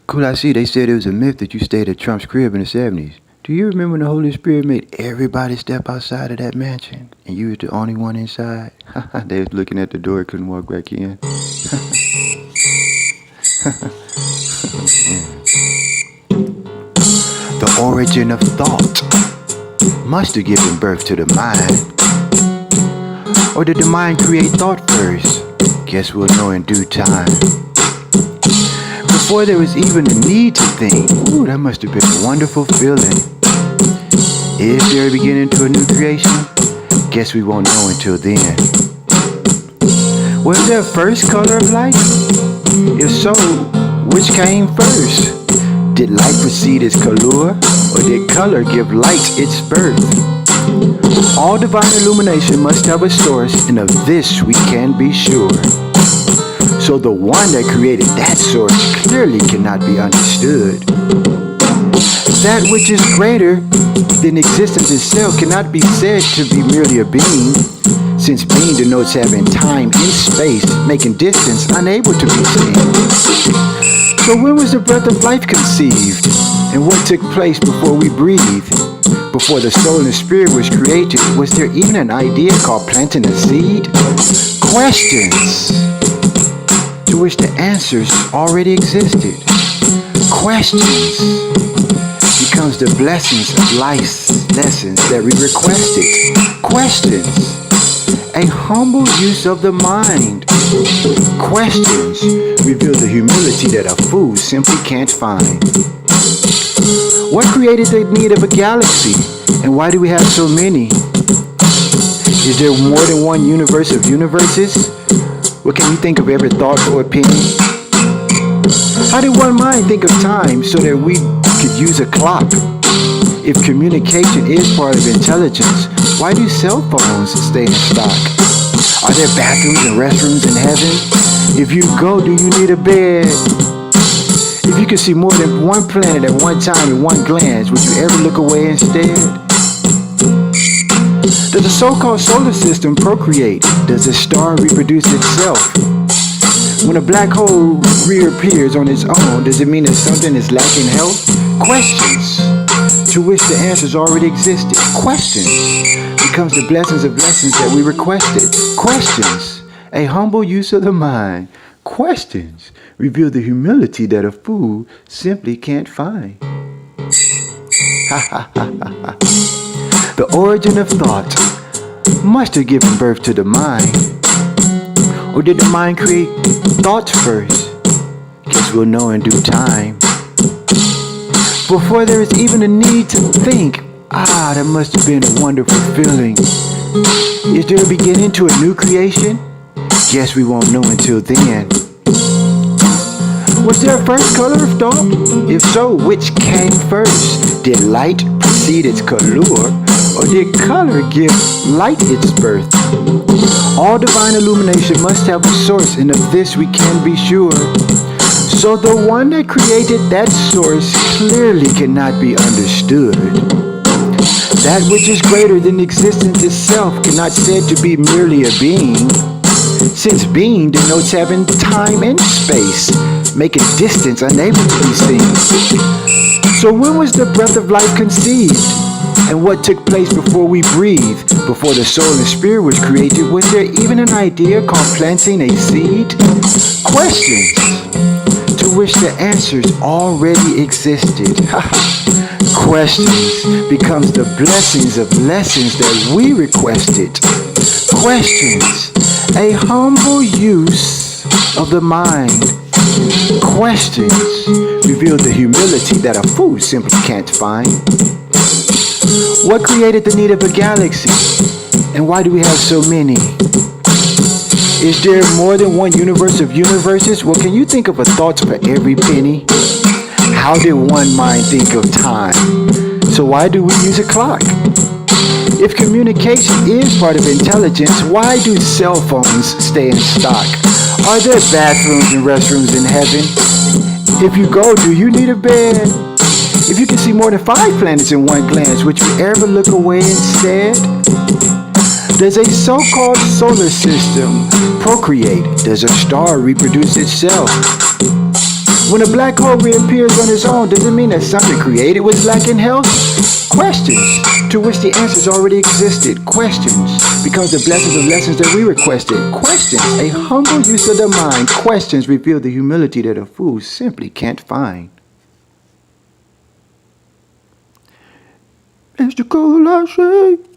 Cool, I see. They said it was a myth that you stayed at Trump's crib in the 70s. Do you remember when the Holy Spirit made everybody step outside of that mansion? And you was the only one inside? They was looking at the door, couldn't walk back in. The origin of thought must have given birth to the mind. Or did the mind create thought first? Guess we'll know in due time. Before there was even a need to think, ooh, that must have been a wonderful feeling. Is there a beginning to a new creation? Guess we won't know until then. Was there a first color of light? If so, which came first? Did light precede its color, or did color give light its birth? All divine illumination must have a source, and of this we can be sure. So the one that created that source clearly cannot be understood. That which is greater than existence itself cannot be said to be merely a being, since being denotes having time and space, making distance unable to be seen. So when was the breath of life conceived? And what took place before we breathed? Before the soul and spirit was created, was there even an idea called planting a seed? Questions to which the answers already existed. Questions becomes the blessings of life's lessons that we requested. Questions, a humble use of the mind. Questions reveal the humility that a fool simply can't find. What created the need of a galaxy? And why do we have so many? Is there more than one universe of universes? What can you think of every thought or opinion? How did one mind think of time so that we could use a clock? If communication is part of intelligence, why do cell phones stay in stock? Are there bathrooms and restrooms in heaven? If you go, do you need a bed? If you could see more than one planet at one time in one glance, would you ever look away instead? Does the so-called solar system procreate? Does a star reproduce itself? When a black hole reappears on its own, does it mean that something is lacking health? Questions to which the answers already existed. Questions becomes the blessings of lessons that we requested. Questions, a humble use of the mind. Questions reveal the humility that a fool simply can't find. The origin of thought must have given birth to the mind. Or did the mind create thoughts first? Guess we'll know in due time. Before there is even a need to think, that must have been a wonderful feeling. Is there a beginning to a new creation? Guess we won't know until then. Was there a first color of thought? If so, which came first? Did light precede its color, or did color give light its birth? All divine illumination must have a source, and of this we can be sure. So the one that created that source clearly cannot be understood. That which is greater than existence itself cannot said to be merely a being, since being denotes having time and space, making distance unable to be seen. So when was the breath of life conceived? And what took place before we breathed? Before the soul and spirit was created, was there even an idea called planting a seed? Questions to which the answers already existed. Questions becomes the blessings of lessons that we requested. Questions, a humble use of the mind. Questions reveal the humility that a fool simply can't find. What created the need of a galaxy? And why do we have so many? Is there more than one universe of universes? Well, can you think of a thought for every penny? How did one mind think of time? So why do we use a clock? If communication is part of intelligence, why do cell phones stay in stock? Are there bathrooms and restrooms in heaven? If you go, do you need a bed? If you can see more than 5 planets in one glance, would you ever look away instead? Does a so-called solar system procreate? Does a star reproduce itself? When a black hole reappears on its own, does it mean that something created was lacking health? Questions to which the answers already existed. Questions becomes the blessings of lessons that we requested. Questions, a humble use of the mind. Questions reveal the humility that a fool simply can't find. It's the cool I say.